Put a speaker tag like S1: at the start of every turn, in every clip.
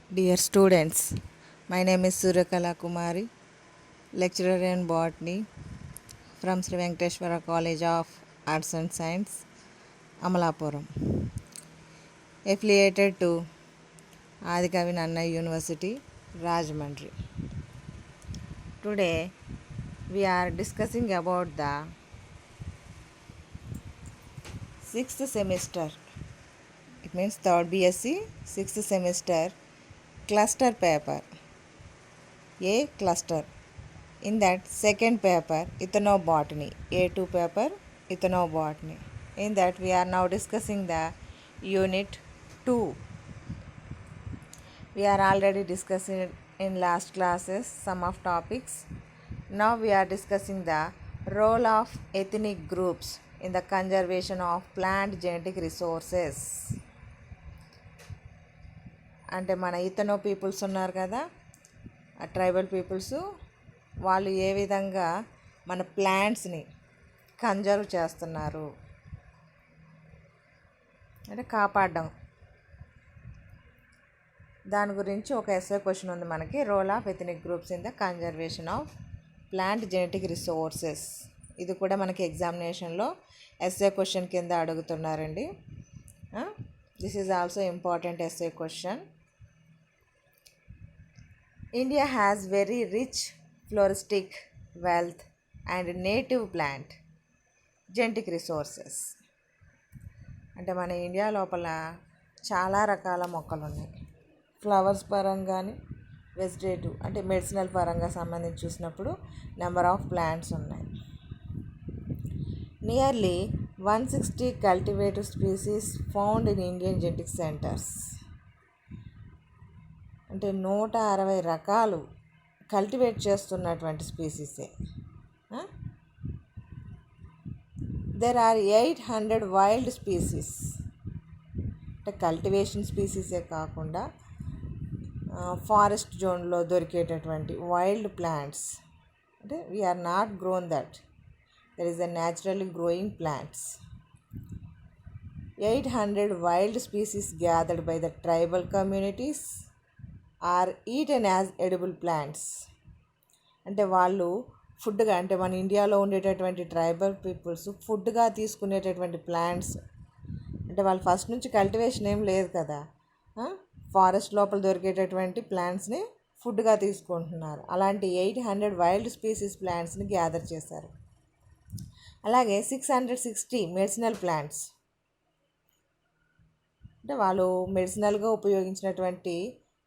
S1: Dear students, my name is Suryakala Kumari, lecturer in botany from Sri Venkateshwara College of Arts and Science, Amalapuram, affiliated to Adikavi Nanna University, Rajahmundry. Today, we are discussing about the 6th semester. It means 3rd BSc 6th semester cluster paper. A cluster. In that second paper, ethnobotany, A2 paper, ethnobotany. In that we are now discussing the unit 2. We are already discussing in last classes some of topics. Now we are discussing the role of ethnic groups in the conservation of plant genetic resources. అంటే మన ఇతనో peoples ఉన్నారు కదా, ఆ tribal peoples, వాళ్ళు ఏ విధంగా మన ప్లాంట్స్ని conserve చేస్తున్నారు అంటే కాపాడడం, దాని గురించి ఒక ఎస్ఏ క్వశ్చన్ ఉంది మనకి. Role of ethnic groups in the conservation of plant genetic resources. ఇది కూడా మనకి ఎగ్జామినేషన్లో ఎస్ఏ క్వశ్చన్ కింద అడుగుతున్నారండి. This is also important SA question. India has very rich floristic wealth and native plant genetic resources. అంటే మన ఇండియా లోపల చాలా రకాల మొక్కలు ఉన్నాయి. ఫ్లవర్స్ పరంగా కానీ వెజిటేటివ్ అంటే మెడిసినల్ పరంగా సంబంధించి చూసినప్పుడు నెంబర్ ఆఫ్ ప్లాంట్స్ ఉన్నాయి. Nearly 160 cultivative species found in Indian genetic centres. అంటే 160 రకాలు కల్టివేట్ చేస్తున్నటువంటి స్పీసీసే. There are 800 wild species. అంటే కల్టివేషన్ స్పీసీసే కాకుండా ఫారెస్ట్ జోన్లో దొరికేటటువంటి వైల్డ్ ప్లాంట్స్, అంటే we are not grown that, there is a naturally growing plants. 800 wild species gathered by the tribal communities are eaten as edible plants. అంటే వాళ్ళు ఫుడ్గా, అంటే మన ఇండియాలో ఉండేటటువంటి ట్రైబల్ పీపుల్స్ ఫుడ్గా తీసుకునేటటువంటి ప్లాంట్స్, అంటే వాళ్ళు ఫస్ట్ నుంచి కల్టివేషన్ ఏం లేదు కదా, ఫారెస్ట్ లోపల దొరికేటటువంటి ప్లాంట్స్ని ఫుడ్గా తీసుకుంటున్నారు. అలాంటి 800 వైల్డ్ స్పీసీస్ ప్లాంట్స్ని గ్యాదర్ చేశారు. అలాగే 660 మెడిసినల్ ప్లాంట్స్, అంటే వాళ్ళు మెడిసినల్గా ఉపయోగించినటువంటి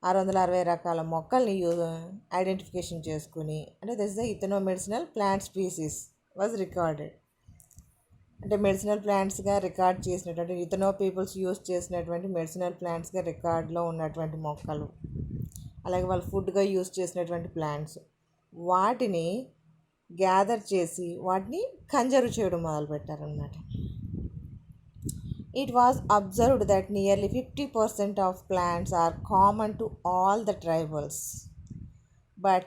S1: 660 రకాల మొక్కల్ని ఐడెంటిఫికేషన్ చేసుకుని, అంటే this the ethno medicinal plant species was recorded. అంటే మెడిసినల్ ప్లాంట్స్గా రికార్డ్ చేసినటువంటి ఇథనో పీపుల్స్ యూజ్ చేసినటువంటి మెడిసినల్ ప్లాంట్స్గా రికార్డులో ఉన్నటువంటి మొక్కలు, అలాగే వాళ్ళు ఫుడ్గా యూజ్ చేసినటువంటి ప్లాంట్స్, వాటిని గ్యాదర్ చేసి వాటిని కన్జర్వ్ చేయడం మొదలుపెట్టారనమాట. It was observed that nearly 50% of plants are common to all the tribals, but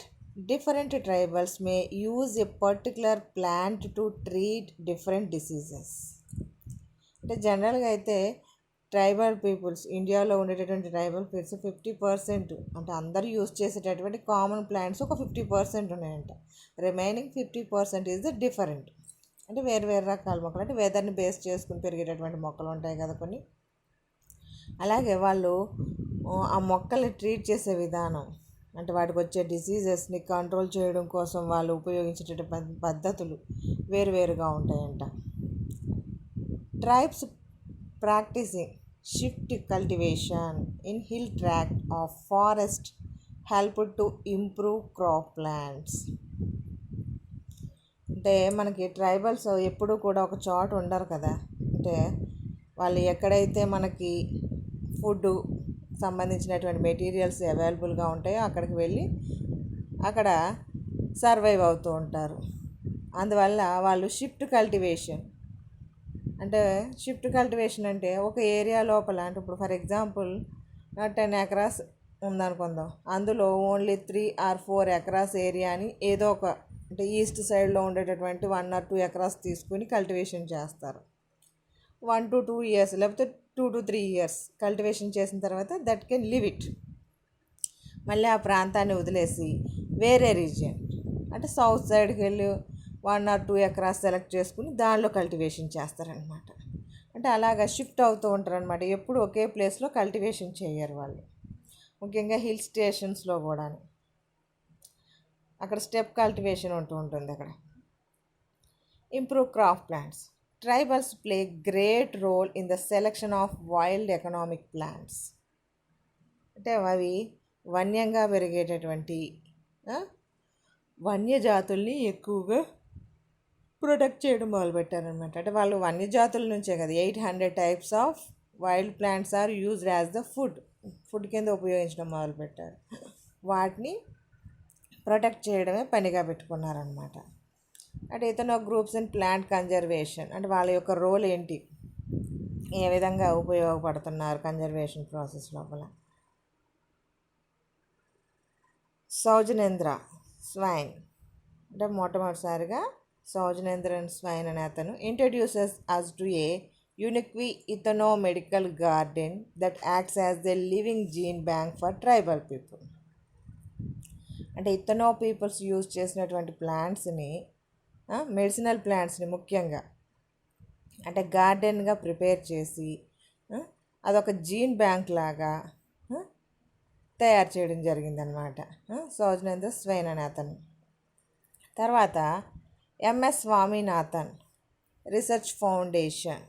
S1: different tribals may use a particular plant to treat different diseases. అంటే జనరల్గా అయితే ట్రైబల్ పీపుల్స్, ఇండియాలో ఉండేటటువంటి ట్రైబల్ పీపుల్స్ 50%, అంటే అందరూ యూజ్ చేసేటటువంటి common plants ఒక 50% ఉన్నాయంట. రిమైనింగ్ 50% ఈజ్ ద డిఫరెంట్, అంటే వేరు వేరు రకాల మొక్కలు, అంటే వెదర్ని బేస్ చేసుకుని పెరిగేటటువంటి మొక్కలు ఉంటాయి కదా కొన్ని. అలాగే వాళ్ళు ఆ మొక్కల్ని ట్రీట్ చేసే విధానం, అంటే వాటికి వచ్చే డిసీజెస్ని కంట్రోల్ చేయడం కోసం వాళ్ళు ఉపయోగించేటటువంటి పద్ధతులు వేరువేరుగా ఉంటాయంట. Tribes practising shift cultivation in hill tract of forest help to improve crop plants. అంటే మనకి ట్రైబల్స్ ఎప్పుడూ కూడా ఒక చోట ఉండరు కదా, అంటే వాళ్ళు ఎక్కడైతే మనకి ఫుడ్ సంబంధించినటువంటి మెటీరియల్స్ అవైలబుల్గా ఉంటాయో అక్కడికి వెళ్ళి అక్కడ సర్వైవ్ అవుతూ ఉంటారు. అందువల్ల వాళ్ళు షిఫ్ట్ కల్టివేషన్, అంటే షిఫ్ట్ కల్టివేషన్ అంటే ఒక ఏరియా లోపల, అంటే ఇప్పుడు ఫర్ ఎగ్జాంపుల్ 10 ఎకరాస్ ఉందనుకుందాం, అందులో ఓన్లీ 3 or 4 ఎకరాస్ ఏరియాని ఏదో ఒక, అంటే ఈస్ట్ సైడ్లో ఉండేటటువంటి 1 or 2 ఎకరాస్ తీసుకుని కల్టివేషన్ చేస్తారు. 1 to 2 years లేకపోతే 2 to 3 years కల్టివేషన్ చేసిన తర్వాత దట్ కెన్ లివ్ ఇట్. మళ్ళీ ఆ ప్రాంతాన్ని వదిలేసి వేరే రీజియన్ అంటే సౌత్ సైడ్కి వెళ్ళి 1 or 2 acres సెలెక్ట్ చేసుకుని దానిలో కల్టివేషన్ చేస్తారనమాట. అంటే అలాగా షిఫ్ట్ అవుతూ ఉంటారనమాట. ఎప్పుడు ఒకే ప్లేస్లో కల్టివేషన్ చేయరు వాళ్ళు. ముఖ్యంగా హిల్ స్టేషన్స్లో కూడా అక్కడ స్టెప్ కల్టివేషన్ ఉంటూ ఉంటుంది. అక్కడ improve crop plants. Tribals play great role in the selection of wild economic plants. అంటే అవి వన్యంగా పెరిగేటటువంటి వన్యజాతుల్ని ఎక్కువగా ప్రొటెక్ట్ చేయడం మొదలుపెట్టారనమాట. అంటే వాళ్ళు వన్యజాతుల నుంచే కదా 800 types of wild plants are used as the food కింద ఉపయోగించడం మొదలుపెట్టారు. వాటిని ప్రొటెక్ట్ చేయడమే పనిగా పెట్టుకున్నారనమాట. అంటే ఇతను గ్రూప్స్ ఇన్ ప్లాంట్ కన్జర్వేషన్ అంటే వాళ్ళ యొక్క రోల్ ఏంటి, ఏ విధంగా ఉపయోగపడుతున్నారు కన్జర్వేషన్ ప్రాసెస్ లోపల. సౌజనేంద్ర స్వైన్ అంటే మొట్టమొదటిసారిగా సౌజనేంద్రన్ స్వైన్ అనే అతను introduces us to a unique ethno medical garden that acts as the living gene bank for tribal people. అంటే ఇథనో పీపుల్స్ యూజ్ చేసినటువంటి ప్లాంట్స్ని, మెడిసినల్ ప్లాంట్స్ని ముఖ్యంగా అంటే గార్డెన్గా ప్రిపేర్ చేసి అదొక జీన్ బ్యాంక్ లాగా తయారు చేయడం జరిగిందనమాట సౌజనేంద్ర స్వైన్ అనే అతను. తర్వాత MS Swaminathan research foundation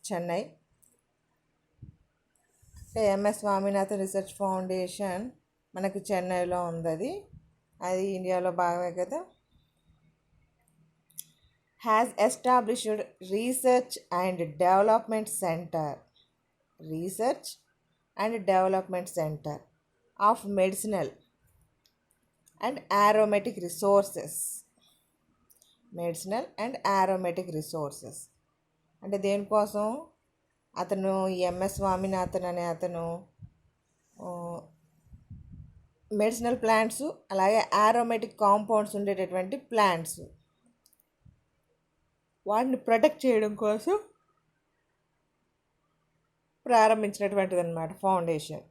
S1: Chennai. MS Swaminathan research foundation మనకి చెన్నైలో ఉంది. అది ఇండియాలో భాగమే కదా. Has established research and development centre of medicinal and aromatic resources. అంటే దేనికోసం అతను ఎంఎస్ స్వామినాథన్ అనే అతను మెడిసినల్ ప్లాంట్స్ అలాగే ఆరోమేటిక్ కాంపౌండ్స్ ఉండేటటువంటి ప్లాంట్స్ వాటిని ప్రొటెక్ట్ చేయడం కోసం ప్రారంభించినటువంటిది అన్నమాట foundation.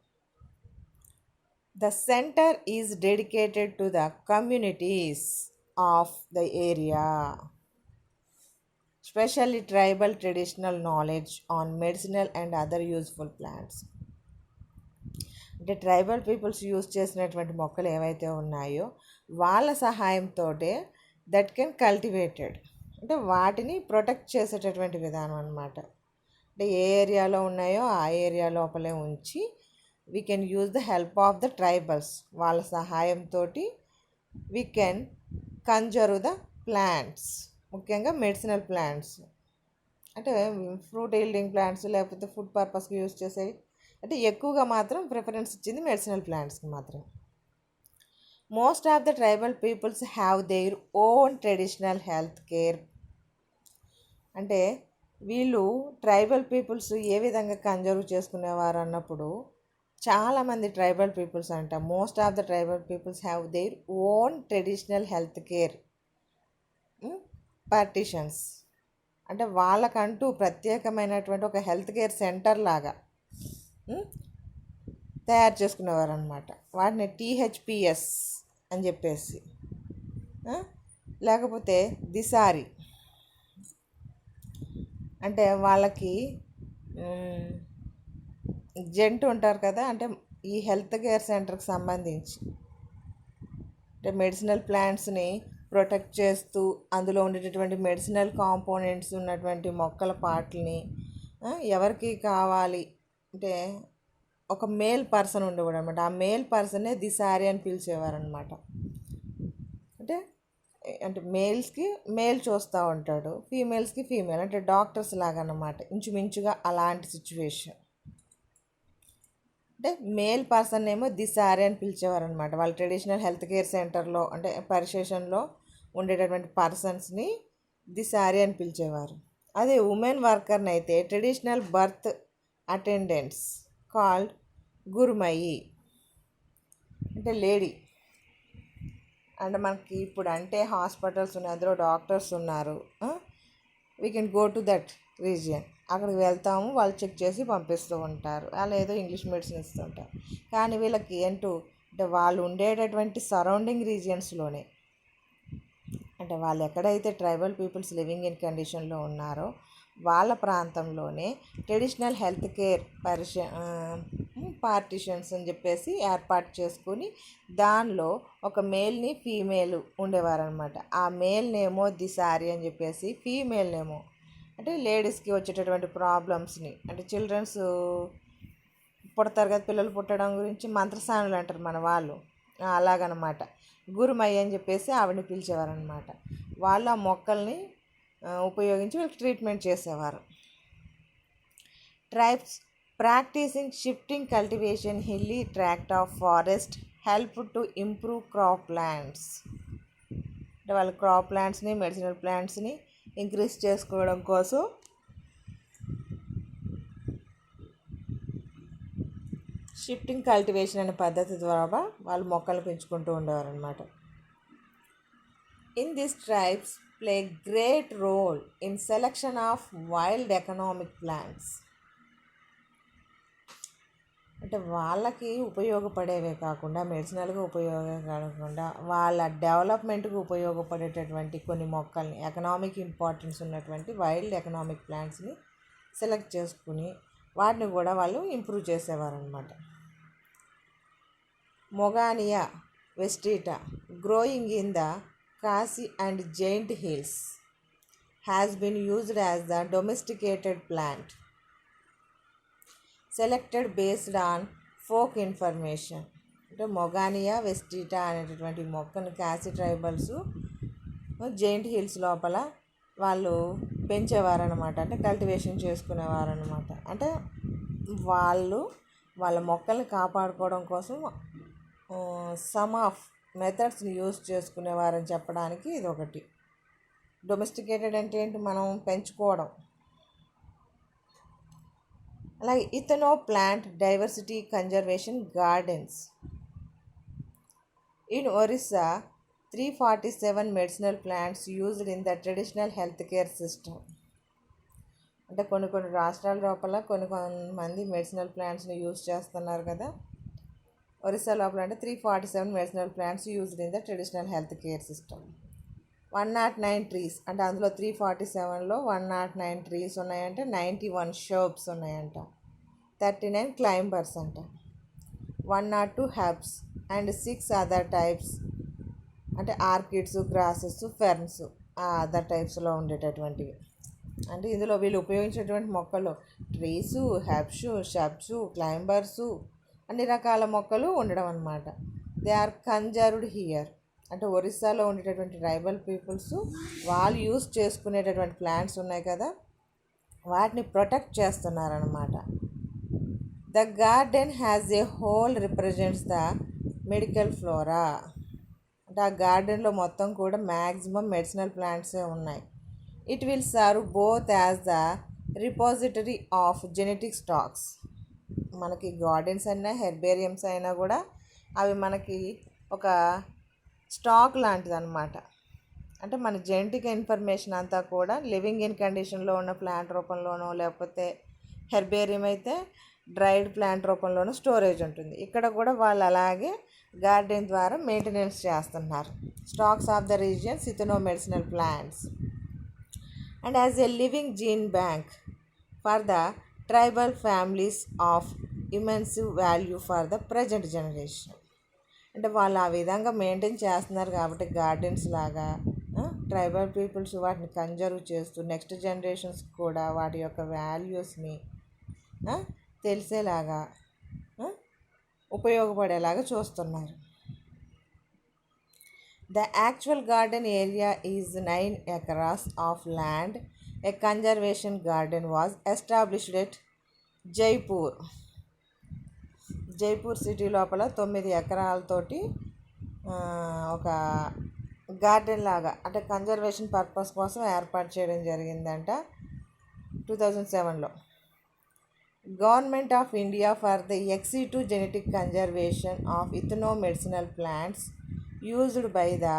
S1: The center is dedicated to the communities of the area, especially tribal traditional knowledge on medicinal and other useful plants. అంటే ట్రైబల్ పీపుల్స్ యూజ్ చేసినటువంటి మొక్కలు ఏవైతే ఉన్నాయో వాళ్ళ సహాయంతో దట్ కెన్ కల్టివేటెడ్ అంటే వాటిని ప్రొటెక్ట్ చేసేటటువంటి విధానం అన్నమాట. అంటే ఏ ఏరియాలో ఉన్నాయో ఆ ఏరియా లోపలే ఉంచి we can use the help of the tribals వాళ్ళ సహాయంతో we can conserve the plants, ముఖ్యంగా మెడిసినల్ ప్లాంట్స్ అంటే ఫ్రూట్ ఈల్డింగ్ ప్లాంట్స్ లేకపోతే ఫుడ్ పర్పస్కి యూజ్ చేసేవి. అంటే ఎక్కువగా మాత్రం ప్రిఫరెన్స్ ఇచ్చింది మెడిసినల్ ప్లాంట్స్కి మాత్రం. Most of the tribal peoples have their own traditional health care. అంటే వీళ్ళు ట్రైబల్ పీపుల్స్ ఏ విధంగా కన్జర్వ్ చేసుకునేవారు అన్నప్పుడు చాలామంది tribal peoples most of the tribal peoples have their own traditional health care partitions. అంటే వాళ్ళకంటూ ప్రత్యేకమైనటువంటి ఒక హెల్త్ కేర్ సెంటర్ లాగా తయారు చేసుకునేవారు అనమాట. వాటిని టీహెచ్పిఎస్ అని చెప్పేసి లేకపోతే దిసారి అంటే వాళ్ళకి జెంట్ ఉంటారు కదా. అంటే ఈ హెల్త్ కేర్ సెంటర్కి సంబంధించి అంటే మెడిసినల్ ప్లాంట్స్ని ప్రొటెక్ట్ చేస్తూ అందులో ఉండేటటువంటి మెడిసినల్ కాంపోనెంట్స్ ఉన్నటువంటి మొక్కల పార్ట్లని ఎవరికి కావాలి అంటే ఒక మేల్ పర్సన్ ఉండేవాడు అనమాట. ఆ మేల్ పర్సనే దిసారి అని పిలిచేవారు అనమాట. అంటే అంటే మేల్స్కి మేల్ చూస్తూ ఉంటాడు, ఫీమేల్స్కి ఫీమేల్ అంటే డాక్టర్స్ లాగా అన్నమాట. ఇంచుమించుగా అలాంటి సిచ్యువేషన్. అంటే మేల్ పర్సన్ ఏమో దిసారి అని పిలిచేవారు అనమాట. వాళ్ళ ట్రెడిషనల్ హెల్త్ కేర్ సెంటర్లో అంటే పరిశేషన్లో ఉండేటటువంటి పర్సన్స్ని దిసారి అని పిలిచేవారు. అదే ఉమెన్ వర్కర్ని అయితే ట్రెడిషనల్ బర్త్ అటెండెంట్స్ కాల్డ్ గురుమయి అంటే లేడీ. అంటే మనకి ఇప్పుడు అంటే హాస్పిటల్స్ ఉన్నాయి, అందులో డాక్టర్స్ ఉన్నారు. We can go to that region, అక్కడికి వెళ్తాము, వాళ్ళు చెక్ చేసి పంపిస్తూ ఉంటారు. అలా ఏదో ఇంగ్లీష్ మెడిసిన్ ఇస్తుంటారు. కానీ వీళ్ళకి ఏంటో అంటే వాళ్ళు ఉండేటటువంటి సరౌండింగ్ రీజియన్స్లోనే, అంటే వాళ్ళు ఎక్కడైతే ట్రైబల్ పీపుల్స్ లివింగ్ ఇన్ కండిషన్లో ఉన్నారో వాళ్ళ ప్రాంతంలోనే ట్రెడిషనల్ హెల్త్ కేర్ పార్టిషన్స్ అని చెప్పేసి ఏర్పాటు చేసుకుని దానిలో ఒక మేల్ని ఫీమేల్ ఉండేవారనమాట. ఆ మేల్నేమో దిసారి అని చెప్పేసి, ఫీమేల్నేమో అంటే లేడీస్కి వచ్చేటటువంటి ప్రాబ్లమ్స్ని, అంటే చిల్డ్రన్స్ పుడతారు కదా, పిల్లలు పుట్టడం గురించి మంత్రసానులు అంటారు మన వాళ్ళు, అలాగనమాట. గురుమయ్య అని చెప్పేసి ఆవిడని పిలిచేవారనమాట. వాళ్ళు ఆ మొక్కల్ని ఉపయోగించి వీళ్ళకి ట్రీట్మెంట్ చేసేవారు. Tribes practising shifting cultivation hilly tract of forest help to improve crop plants. అంటే వాళ్ళ క్రాప్ ప్లాంట్స్ని, మెడిసినల్ ప్లాంట్స్ని ఇంక్రీజ్ చేసుకోవడం కోసం షిఫ్టింగ్ కల్టివేషన్ అనే పద్ధతి ద్వారా వాళ్ళు మొక్కలు పెంచుకుంటూ ఉండేవారు అనమాట. In this tribes play great role in selection of wild economic plants. అంటే వాళ్ళకి ఉపయోగపడేవే కాకుండా, మెడిసినల్గా ఉపయోగపడకుండా వాళ్ళ డెవలప్మెంట్కి ఉపయోగపడేటటువంటి కొన్ని మొక్కల్ని, ఎకనామిక్ ఇంపార్టెన్స్ ఉన్నటువంటి వైల్డ్ ఎకనామిక్ ప్లాంట్స్ని సెలెక్ట్ చేసుకుని వాటిని కూడా వాళ్ళు ఇంప్రూవ్ చేసేవారు అనమాట. మొగానియా vestita growing in the Khasi and Jaintia hills has been used as the domesticated plant selected based on folk information. అంటే మొగానియా వెస్టిటా అనేటటువంటి మొక్కను ఖాసీ ట్రైబల్స్ జైంట్ హిల్స్ లోపల వాళ్ళు పెంచేవారనమాట. అంటే కల్టివేషన్ చేసుకునేవారనమాట. అంటే వాళ్ళు వాళ్ళ మొక్కల్ని కాపాడుకోవడం కోసం సమ్ ఆఫ్ మెథడ్స్ని యూజ్ చేసుకునేవారని చెప్పడానికి ఇది ఒకటి. డొమెస్టికేటెడ్ అంటే ఏంటి, మనం పెంచుకోవడం. అలాగే ethno plant diversity conservation gardens. In Orissa 347 medicinal plants used in the traditional health care system. అంటే కొన్ని రాష్ట్రాల లోపల కొన్ని మంది మెడిసినల్ ప్లాంట్స్ని యూజ్ చేస్తున్నారు కదా. ఒరిస్సా లోపల అంటే 347 medicinal plants used in the traditional health care system. 109 trees, అంటే అందులో 347లో 109 ట్రీస్ ఉన్నాయంట, 91 షర్బ్స్ ఉన్నాయంట, 39 క్లైంబర్స్ అంట, 102 హెర్బ్స్ అండ్ 6 అదర్ టైప్స్, అంటే ఆర్కిడ్స్, గ్రాసెస్, ఫెర్న్స్ ఆ అదర్ టైప్స్లో ఉండేటటువంటివి. అంటే ఇందులో వీళ్ళు ఉపయోగించేటువంటి మొక్కలు ట్రీసు, హెర్బ్స్, షబ్స్, క్లైంబర్సు, అన్ని రకాల మొక్కలు ఉండడం అన్నమాట. They are conserved here. అంటే ఒరిస్సాలో ఉండేటటువంటి ట్రైబల్ పీపుల్స్ వాళ్ళు యూస్ చేసుకునేటటువంటి ప్లాంట్స్ ఉన్నాయి కదా, వాటిని ప్రొటెక్ట్ చేస్తున్నారనమాట. The garden has a whole represents the medical flora. అంటే ఆ గార్డెన్లో మొత్తం కూడా మ్యాక్సిమం మెడిసినల్ ప్లాంట్సే ఉన్నాయి. It will serve both as the repository of genetic stocks. మనకి గార్డెన్స్ అయినా హెర్బేరియంస్ అయినా కూడా అవి మనకి ఒక స్టాక్ లాంటిది అనమాట. అంటే మన జెనెటిక్ ఇన్ఫర్మేషన్ అంతా కూడా లివింగ్ ఇన్ కండిషన్లో ఉన్న ప్లాంట్ రూపంలోనో, లేకపోతే హెర్బేరియం అయితే డ్రైడ్ ప్లాంట్ రూపంలోనూ స్టోరేజ్ ఉంటుంది. ఇక్కడ కూడా వాళ్ళు అలాగే గార్డెన్ ద్వారా మెయింటెనెన్స్ చేస్తున్నారు. Stocks of the regions ethno medicinal plants and as a living gene bank for the tribal families of immense value for the present generation. అంటే వాళ్ళు ఆ విధంగా మెయింటైన్ చేస్తున్నారు కాబట్టి గార్డెన్స్ లాగా ట్రైబల్ పీపుల్స్ వాటిని కన్జర్వ్ చేస్తూ నెక్స్ట్ జనరేషన్స్ కూడా వాటి యొక్క వాల్యూస్ని తెలిసేలాగా ఉపయోగపడేలాగా చూస్తున్నారు. The actual garden area is 9 acres of land. A conservation garden was established at Jaipur. Jaipur city లోపల 9 ఎకరాలతోటి ఒక గార్డెన్ లాగా, అంటే కన్జర్వేషన్ పర్పస్ కోసం ఏర్పాటు చేయడం జరిగిందంట 2007లో. Government of India for the ex situ genetic conservation of ethno medicinal plants used by the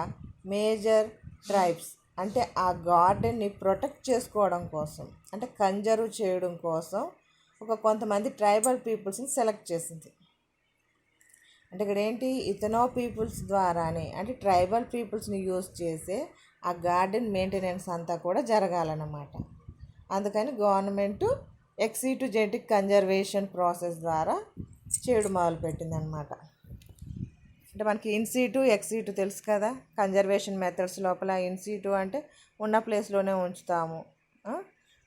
S1: major tribes. అంటే ఆ గార్డెన్ని ప్రొటెక్ట్ చేసుకోవడం కోసం, అంటే కన్జర్వ్ చేయడం కోసం కొంతమంది ట్రైబల్ పీపుల్స్ని సెలెక్ట్ చేసింది. అంటే ఇక్కడ ఏంటి, ఇథనో పీపుల్స్ ద్వారానే అంటే ట్రైబల్ పీపుల్స్ని యూజ్ చేసే ఆ గార్డెన్ మెయింటెనెన్స్ అంతా కూడా జరగాలన్నమాట. అందుకని government ex situ genetic conservation process ద్వారా చేయడం మొదలుపెట్టిందనమాట. అంటే మనకి ఇన్సీటు ఎక్సీటు తెలుసు కదా. కన్జర్వేషన్ మెథడ్స్ లోపల ఇన్సీటు అంటే ఉన్న ప్లేస్లోనే ఉంచుతాము,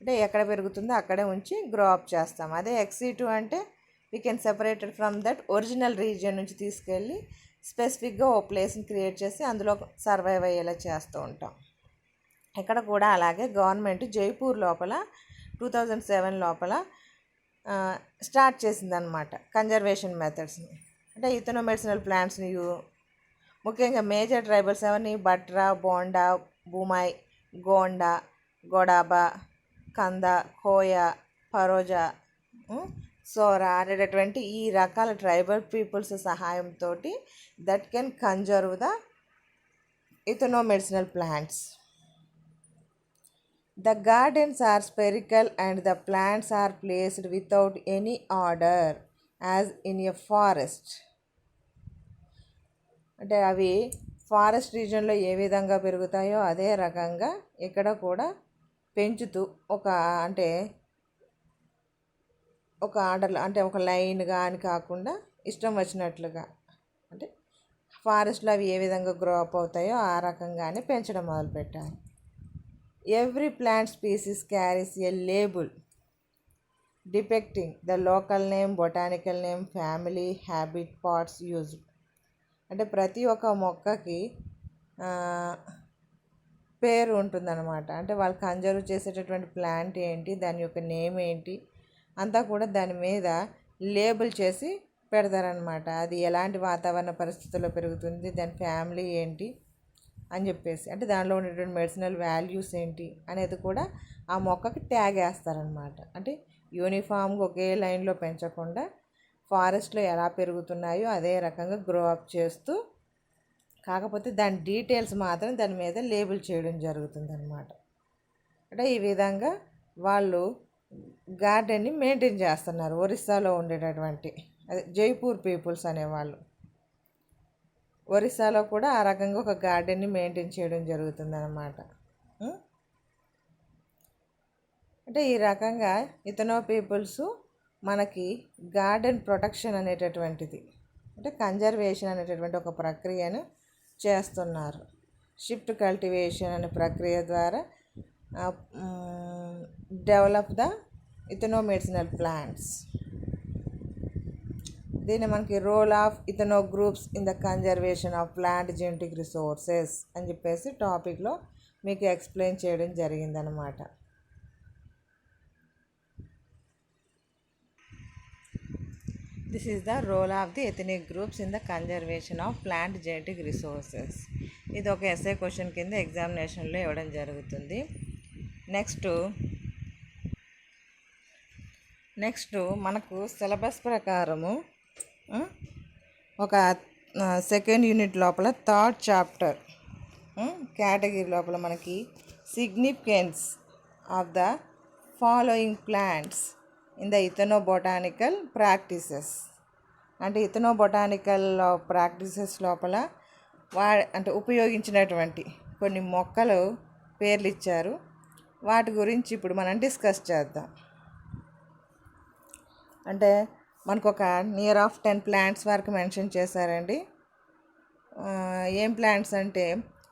S1: అంటే ఎక్కడ పెరుగుతుందో అక్కడే ఉంచి గ్రో అప్ చేస్తాము. అదే ఎక్సీటు అంటే we can separated from that original region నుంచి తీసుకెళ్ళి స్పెసిఫిక్గా ఓ ప్లేస్ని క్రియేట్ చేసి అందులో సర్వైవ్ అయ్యేలా చేస్తూ ఉంటాం. ఇక్కడ కూడా అలాగే గవర్నమెంట్ జైపూర్ లోపల 2007 లోపల స్టార్ట్ చేసిందనమాట కన్జర్వేషన్ మెథడ్స్ని. అంటే ఇథనో మెడిసినల్ ప్లాంట్స్ని ముఖ్యంగా మేజర్ ట్రైబల్స్ ఎవరిని, బట్రా, బోండా, బుమాయ్, గోండా, గొడాబా, కంద, కోయా, పరోజా, సోరా అనేటటువంటి ఈ రకాల ట్రైబల్ పీపుల్స్ సహాయంతో that can conserve the ethno medicinal plants. The gardens are spherical and the plants are placed without any order as in a forest. అంటే అవి ఫారెస్ట్ రీజియన్లో ఏ విధంగా పెరుగుతాయో అదే రకంగా ఇక్కడ కూడా పెంచుతూ ఒక ఆర్డర్లో, అంటే ఒక లైన్గా అని కాకుండా ఇష్టం వచ్చినట్లుగా, అంటే ఫారెస్ట్లో అవి ఏ విధంగా గ్రో అప్ అవుతాయో ఆ రకంగానే పెంచడం మొదలుపెట్టారు. Every plant species carries a label depicting the local name, botanical name, family, habit, parts used. అంటే ప్రతి ఒక్క మొక్కకి పేరు ఉంటుందన్నమాట. అంటే వాళ్ళు కన్జర్వ్ చేసేటటువంటి ప్లాంట్ ఏంటి, దాని యొక్క నేమ్ ఏంటి అంతా కూడా దాని మీద లేబుల్ చేసి పెడతారనమాట. అది ఎలాంటి వాతావరణ పరిస్థితుల్లో పెరుగుతుంది, దాని ఫ్యామిలీ ఏంటి అని చెప్పేసి, అంటే దానిలో ఉండేటువంటి మెడిసినల్ వాల్యూస్ ఏంటి అనేది కూడా ఆ మొక్కకి ట్యాగ్ వేస్తారనమాట. అంటే యూనిఫామ్గా ఒకే లైన్లో పెంచకుండా ఫారెస్ట్లో ఎలా పెరుగుతున్నాయో అదే రకంగా గ్రో అప్ చేస్తూ, కాకపోతే దాని డీటెయిల్స్ మాత్రం దాని మీద లేబుల్ చేయడం జరుగుతుందన్నమాట. అంటే ఈ విధంగా వాళ్ళు గార్డెన్ని మెయింటైన్ చేస్తున్నారు. ఒరిస్సాలో ఉండేటటువంటి అదే జైపూర్ పీపుల్స్ అనేవాళ్ళు ఒరిస్సాలో కూడా ఆ రకంగా ఒక గార్డెన్ని మెయింటైన్ చేయడం జరుగుతుందన్నమాట. అంటే ఈ రకంగా ఇథనో పీపుల్స్ మనకి గార్డెన్ ప్రొటెక్షన్ అనేటటువంటిది, అంటే కన్జర్వేషన్ అనేటటువంటి ఒక ప్రక్రియను చేస్తున్నారు. షిఫ్ట్ కల్టివేషన్ అనే ప్రక్రియ ద్వారా develop the ethno medicinal plants. దీన్ని మనకి role of ethno groups in the conservation of plant genetic resources అని చెప్పేసి టాపిక్లో మీకు ఎక్స్ప్లెయిన్ చేయడం జరిగిందనమాట. This is the role of the ethnic groups in the conservation of plant genetic resources. ఇది ఒక ఎస్ఏ క్వశ్చన్ కింద ఎగ్జామినేషన్లో ఇవ్వడం జరుగుతుంది. నెక్స్ట్ మనకు సిలబస్ ప్రకారము ఒక సెకండ్ యూనిట్ లోపల థర్డ్ చాప్టర్ కేటగిరీ లోపల మనకి significance of the following plants in the ethno botanical practices. అంటే ఇథనో బొటానికల్ ప్రాక్టీసెస్ లోపల అంటే ఉపయోగించినటువంటి కొన్ని మొక్కలు పేర్లు ఇచ్చారు. వాటి గురించి ఇప్పుడు మనం డిస్కస్ చేద్దాం. అంటే మనకు ఒక నియర్ ఆఫ్ 10 ప్లాంట్స్ వరకు మెన్షన్ చేశారండి. ఏం ప్లాంట్స్ అంటే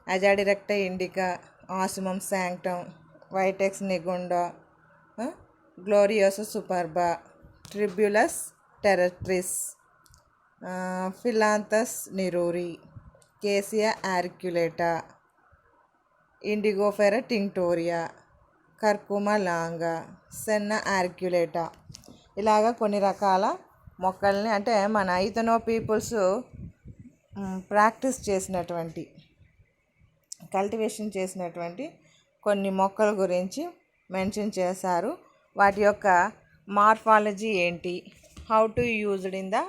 S1: అజాడిరెక్టా ఇండికా, ఆసిమమ్ శాంక్టమ్, వైటెక్స్ నిగుండా, గ్లోరియోసా సూపర్బా, ట్రిబ్యులస్ టెరట్రిస్, ఫిలాంథస్ నిరూరి, కేసియా ఆరిక్యులేటా, ఇండిగోఫెరా టింక్టోరియా, కర్కుమా లాంగా, సెన్నా ఆరిక్యులేటా, ఇలాగా కొన్ని రకాల మొక్కల్ని, అంటే మన ఇథనో పీపుల్స్ ప్రాక్టీస్ చేసినటువంటి కల్టివేషన్ చేసినటువంటి కొన్ని మొక్కల గురించి మెన్షన్ చేశారు. వాటి యొక్క మార్ఫాలజీ ఏంటి, how to used in the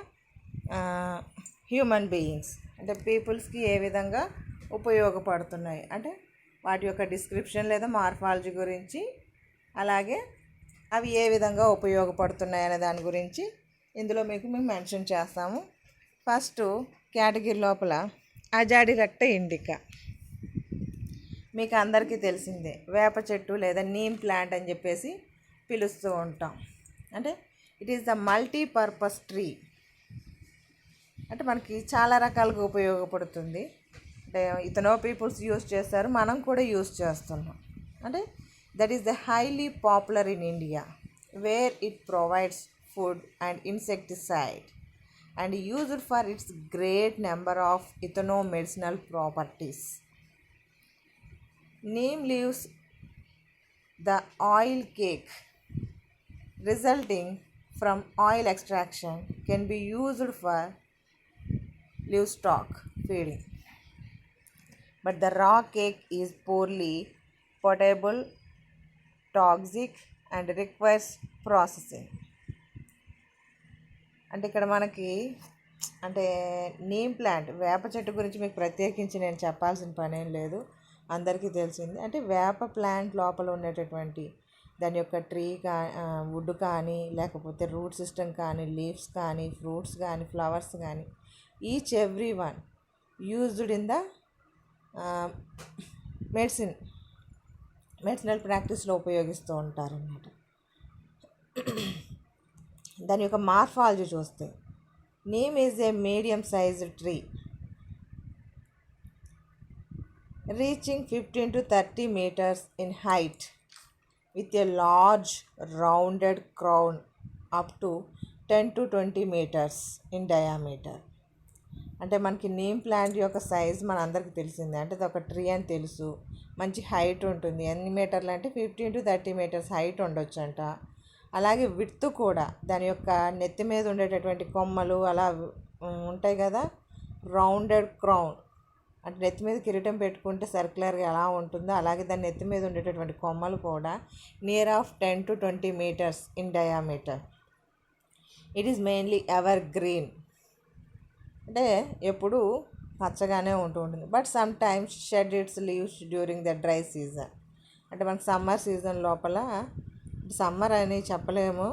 S1: human beings, అంటే పీపుల్స్కి ఏ విధంగా ఉపయోగపడుతున్నాయి, అంటే వాటి యొక్క డిస్క్రిప్షన్ లేదా మార్ఫాలజీ గురించి, అలాగే అవి ఏ విధంగా ఉపయోగపడుతున్నాయి అనే దాని గురించి ఇందులో మేము మెన్షన్ చేస్తాము. ఫస్ట్ కేటగిరీ లోపల అజాడిరక్ట ఇండికా, మీకు అందరికీ తెలిసిందే, వేప చెట్టు లేదా నీమ్ ప్లాంట్ అని చెప్పేసి పిలుస్తూ ఉంటాం. అంటే it is the multipurpose tree. అంటే మనకి చాలా రకాలుగా ఉపయోగపడుతుంది. అంటే ఇతనో పీపుల్స్ యూజ్ చేస్తారు, మనం కూడా యూజ్ చేస్తున్నాం. అంటే that is the highly popular in India where it provides food and insecticide and used for its great number of ethno-medicinal properties. Neem leaves, the oil cake resulting from oil extraction, can be used for livestock feeding. But the raw cake is poorly potable, toxic, and requires processing. అంటే ఇక్కడ మనకి అంటే neem plant, వేప చెట్టు గురించి మీకు ప్రత్యేకించి నేను చెప్పాల్సిన పనేం లేదు, అందరికీ తెలిసింది. అంటే వేప ప్లాంట్ లోపల ఉండేటటువంటి దాని యొక్క ట్రీ వుడ్ కానీ, లేకపోతే రూట్ సిస్టమ్ కానీ, లీవ్స్ కానీ, ఫ్రూట్స్ కానీ, ఫ్లవర్స్ కానీ, each every one used in the medicinal ప్రాక్టీస్లో ఉపయోగిస్తూ ఉంటారన్నమాట. దాని యొక్క మార్ఫాలజీ చూస్తే, neem is a medium sized tree reaching 15 to 30 meters in height with a large rounded crown up to 10 to 20 meters in diameter. అంటే మనకి నీమ్ ప్లాంట్ యొక్క size మన అందరికీ తెలిసిందే. అంటే అది ఒక ట్రీ అని తెలుసు, మంచి హైట్ ఉంటుంది. ఎన్ని మీటర్లు అంటే 15 to 30 meters హైట్ ఉండొచ్చు అంట. అలాగే విడ్త్ కూడా, దాని యొక్క నెత్తి మీద ఉండేటటువంటి కొమ్మలు అలా ఉంటాయి కదా, రౌండెడ్ క్రౌన్, అంటే నెత్తి మీద కిరీటం పెట్టుకుంటే సర్క్యులర్గా ఎలా ఉంటుందో అలాగే దాని నెత్తి మీద ఉండేటటువంటి కొమ్మలు కూడా near of 10 to 20 meters in diameter. It is mainly ever green, అంటే ఎప్పుడు పచ్చగానే ఉంటుంది. But some times shed it's leaves during the dry season. అంటే మనకు సమ్మర్ సీజన్ లోపల, సమ్మర్ అని చెప్పలేము,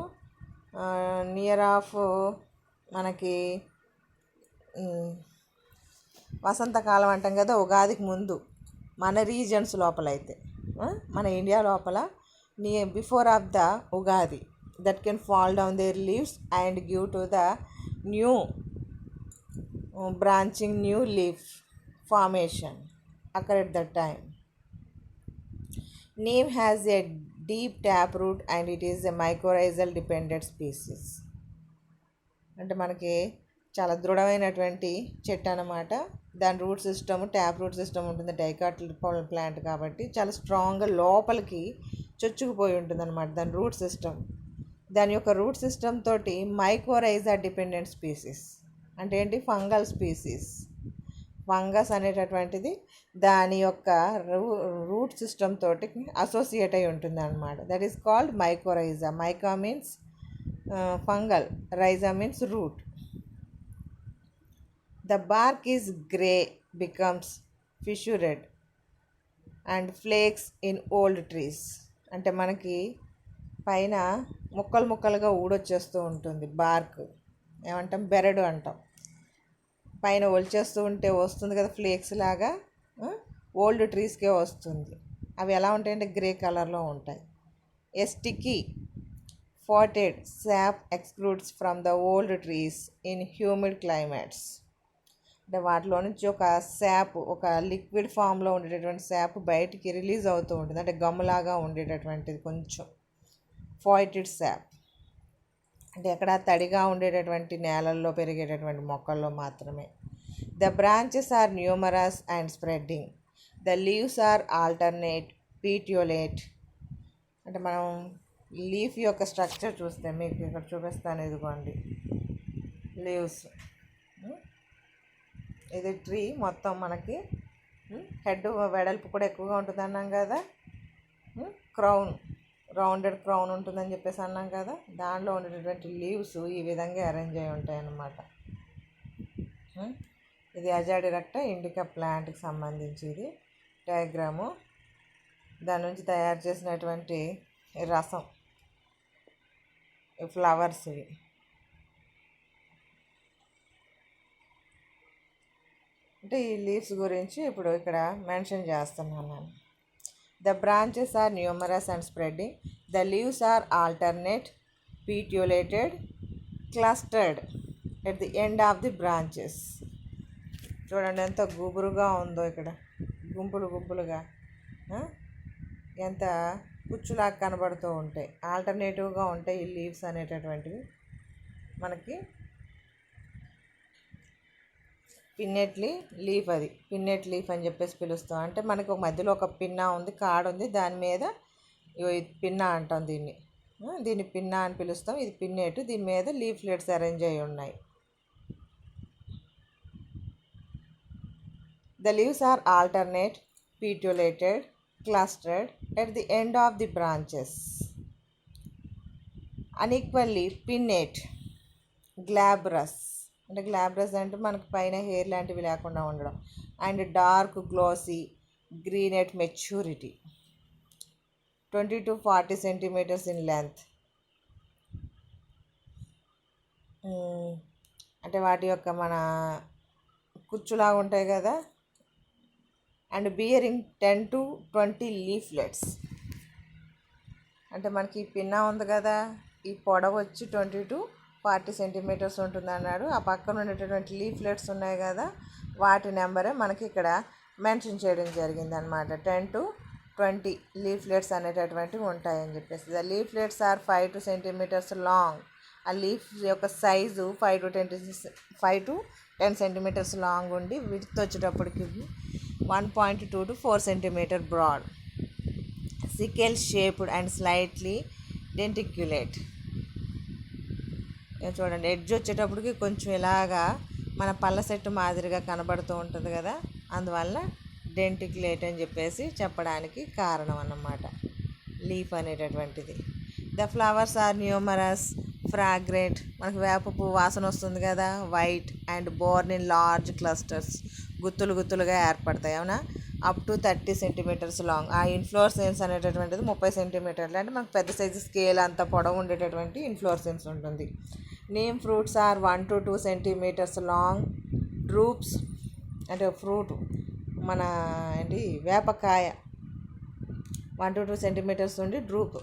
S1: నియర్ ఆఫ్ మనకి వసంతకాలం అంటాం కదా, ఉగాదికి ముందు మన రీజన్స్ లోపల అయితే, మన ఇండియా లోపల before of the Ugadi, that can fall down their leaves and give to the new branching new leaf formation అక్కడ at that time. Neem has a deep tap root and it is a mycorrhizal dependent species. అంటే మనకి చాలా దృఢమైనటువంటి చెట్టు అన్నమాట. దాని root system, tap root system ఉంటుంది. డైకాటిల్ plant కాబట్టి చాలా స్ట్రాంగ్గా లోపలికి చొచ్చుకుపోయి ఉంటుంది అనమాట దాని రూట్ సిస్టమ్. దాని యొక్క రూట్ సిస్టమ్ తోటి మైకోరైజా డిపెండెంట్ స్పీసీస్ అంటే ఏంటి, ఫంగల్ స్పీసీస్. ఫంగస్ అనేటటువంటిది దాని యొక్క రూట్ సిస్టమ్ తోటి అసోసియేట్ అయి ఉంటుంది అనమాట. That is called mycorrhiza. Myco means fungal, rhiza means root. The bark is grey, becomes fissured and flakes in old trees. అంటే మనకి పైన ముక్కలు ముక్కలుగా ఊడొచ్చేస్తూ ఉంటుంది బార్క్, ఏమంటాం, బెరడు అంటాం. పైన ఒలిచేస్తూ ఉంటే వస్తుంది కదా ఫ్లేక్స్ లాగా, ఓల్డ్ ట్రీస్కే వస్తుంది. అవి ఎలా ఉంటాయంటే గ్రే కలర్లో ఉంటాయి. A sticky foetid sap exudes from the old trees in humid climates. అంటే వాటిలో నుంచి ఒక శాప్, ఒక లిక్విడ్ ఫామ్లో ఉండేటటువంటి శాప్ బయటికి రిలీజ్ అవుతూ ఉంటుంది. అంటే గమ్ములాగా ఉండేటటువంటిది కొంచెం ఫాయిటెడ్ శాప్. అంటే ఎక్కడ తడిగా ఉండేటటువంటి నేలల్లో పెరిగేటటువంటి మొక్కల్లో మాత్రమే. The branches are numerous and spreading. The leaves are alternate petiolate. అంటే మనం లీఫ్ యొక్క స్ట్రక్చర్ చూస్తే మీకు ఇక్కడ చూపిస్తాను, ఇదిగోండి లీవ్స్. ఇది ట్రీ మొత్తం మనకి హెడ్ వెడల్పు కూడా ఎక్కువగా ఉంటుంది అన్నాం కదా, క్రౌన్, రౌండెడ్ క్రౌన్ ఉంటుందని చెప్పేసి అన్నాం కదా, దాంట్లో ఉండేటటువంటి లీవ్స్ ఈ విధంగా అరేంజ్ అయి ఉంటాయి అన్నమాట. ఇది అజాడిరక్టా ఇండికా ప్లాంట్కి సంబంధించి డయాగ్రాము. దాని నుంచి తయారు చేసినటువంటి రసం, ఫ్లవర్స్ ఇవి. అంటే ఈ లీవ్స్ గురించి ఇప్పుడు ఇక్కడ మెన్షన్ చేస్తున్నాను నేను. The branches are numerous and spreading. The leaves are alternate, petiolated, clustered at the end of the branches. చూడండి ఎంత గుబురుగా ఉందో ఇక్కడ, గుంపులు గుంపులుగా ఎంత కుచ్చులాగా కనబడుతూ ఉంటాయి. ఆల్టర్నేటివ్గా ఉంటాయి ఈ లీవ్స్ అనేటటువంటివి. మనకి పిన్నెట్లీ లీఫ్, అది పిన్నెట్ లీఫ్ అని చెప్పేసి పిలుస్తాం. అంటే మనకి ఒక మధ్యలో ఒక పిన్నా ఉంది, కాడ ఉంది, దాని మీద పిన్నా అంటాం దీన్ని. దీన్ని పిన్నా అని పిలుస్తాం. ఇది పిన్నెట్, దీని మీద లీఫ్లెట్స్ అరేంజ్ అయి ఉన్నాయి. The leaves are alternate, petiolated, clustered at the end of the branches. Unequally pinnate, glabrous. అంటే గ్లాబ్రస్ అంటే మనకు పైన హెయిర్ లాంటివి లేకుండా ఉండడం. And dark glossy green at maturity, 20 to 40 centimeters in length. అంటే వాటి యొక్క మన కుచ్చులాగా ఉంటాయి కదా. And bearing 10 to 20 leaflets. అంటే మనకి ఈ పిన్నా ఉంది కదా, ఈ పొడవు వచ్చి 20 to 40 centimeters ఉంటుంది అన్నాడు. ఆ పక్కన ఉండేటటువంటి లీఫ్లెట్స్ ఉన్నాయి కదా, వాటి నెంబరే మనకి ఇక్కడ మెన్షన్ చేయడం జరిగింది అనమాట. 10 to 20 లీఫ్లెట్స్ అనేటటువంటివి ఉంటాయని చెప్పేసి. The leaflets are 5 to 10 centimeters long. ఆ లీఫ్ యొక్క సైజు 5 to 10 centimeters లాంగ్ ఉండి విడ్త్ వచ్చేటప్పటికి 1.2 to 4 centimeter broad. Sickle shaped and slightly denticulate. చూడండి ఎడ్జ్ వచ్చేటప్పటికి కొంచెం ఇలాగా మన పళ్ళ సెట్టు మాదిరిగా కనబడుతూ ఉంటుంది కదా, అందువల్ల డెంటిక్యులేట్ అని చెప్పేసి చెప్పడానికి కారణం అన్నమాట లీఫ్ అనేటటువంటిది. The flowers are numerous, fragrant. మనకు వేప పువ్వు వాసన వస్తుంది కదా, white and borne in large clusters. గుత్తులు గుత్తులుగా ఏర్పడతాయి, అవునా. Up to 30 centimeters long. ఆ ఇన్ఫ్లోరసెన్స్ అనేటటువంటిది 30 centimeters, అంటే మనకు పెద్ద సైజు స్కేల్ అంత పొడవు ఉండేటటువంటి ఇన్ఫ్లోరసెన్స్ ఉంటుంది. Neem fruits are 1 to 2 centimeters long. Drupes అంటే ఫ్రూట్, మన ఏంటి వేపకాయ 1 to 2 centimeters ఉండి డ్రూప్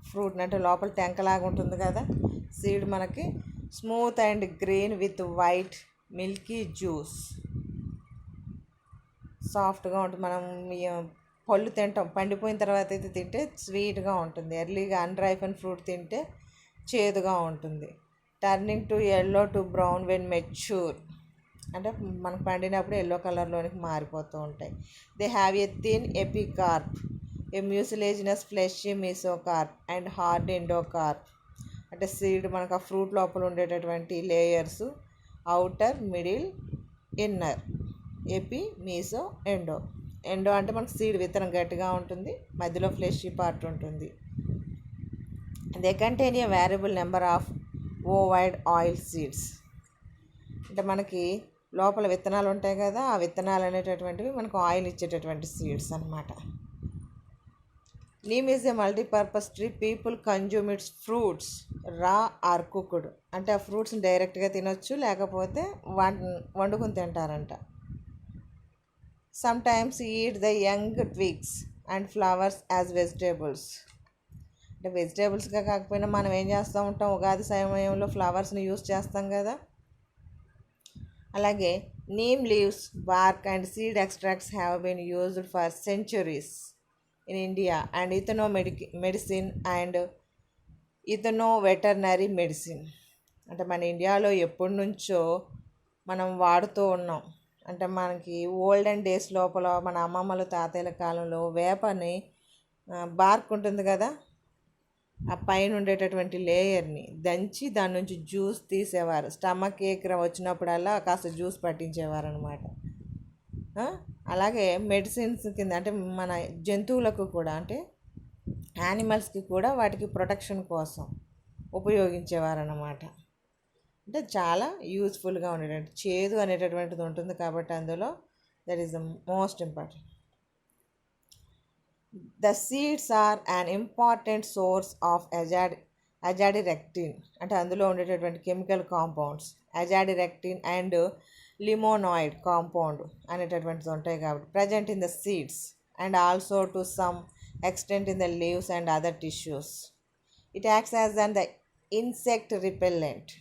S1: ఫ్రూట్ అంటే లోపల టెంకలాగా ఉంటుంది కదా. సీడ్ మనకి smooth and green with white Milky juice. సాఫ్ట్గా ఉంటుంది. మనం పళ్ళు తింటాం, పండిపోయిన తర్వాత అయితే తింటే స్వీట్గా ఉంటుంది. ఎర్లీగా అన్రైపన్ ఫ్రూట్ తింటే చేదుగా ఉంటుంది. Turning to yellow to brown when mature. అంటే మనకు పండినప్పుడు ఎల్లో కలర్లోనికి మారిపోతూ ఉంటాయి. They have a thin epicarp, a mucilaginous fleshy mesocarp and hard endocarp. అంటే సీడ్ మనకు ఆ ఫ్రూట్ లోపల ఉండేటటువంటి layers outer, middle, inner. Epi, meso, endo. Endo అంటే మనకు సీడ్ విత్తనం గట్టిగా ఉంటుంది, మధ్యలో ఫ్లెషీ పార్ట్ ఉంటుంది. They contain a variable number of ovoid oil seeds. అంటే మనకి లోపల విత్తనాలు ఉంటాయి కదా, ఆ విత్తనాలు అనేటటువంటివి మనకు ఆయిల్ ఇచ్చేటటువంటి సీడ్స్ అన్నమాట. Neem is a multipurpose tree. People consume its fruits raw or cooked. అంటే ఆ ఫ్రూట్స్ని డైరెక్ట్గా తినొచ్చు, లేకపోతే వండుకుని తింటారంట. Sometimes eat the young twigs and flowers as vegetables. అంటే వెజిటేబుల్స్గా కాకపోయినా మనం ఏం చేస్తూ ఉంటాం, ఉగాది సమయంలో ఫ్లవర్స్ని యూస్ చేస్తాం కదా. అలాగే neem leaves, bark and seed extracts have been used for centuries in India and ethno medicine and ethno veterinary medicine. అంటే మన ఇండియాలో ఎప్పటి నుంచో మనం వాడుతూ ఉన్నాం. అంటే మనకి ఓల్డెన్ డేస్ లోపల మన అమ్మమ్మలు తాతయ్యల కాలంలో వేపని బార్క్ ఉంటుంది కదా, ఆ పైన ఉండేటటువంటి లేయర్ని దంచి దాని నుంచి జ్యూస్ తీసేవారు. స్టమక్ ఏక్ వచ్చినప్పుడల్లా కాస్త జ్యూస్ పట్టించేవారు అనమాట. అలాగే మెడిసిన్స్ కింద అంటే మన జంతువులకు కూడా, అంటే యానిమల్స్కి కూడా వాటికి ప్రొటెక్షన్ కోసం ఉపయోగించేవారు అన్నమాట. అంటే చాలా యూజ్ఫుల్గా ఉండేటట్టు. చేదు అనేటటువంటిది ఉంటుంది కాబట్టి అందులో that is the most important. The seeds are an important source of azadirachtin. అంటే అందులో ఉండేటటువంటి chemical compounds azadirachtin and limonoid compound అనేటటువంటిది ఉంటాయి కాబట్టి present in the seeds and also to some extent in the leaves and other tissues. It acts as an the insect repellent.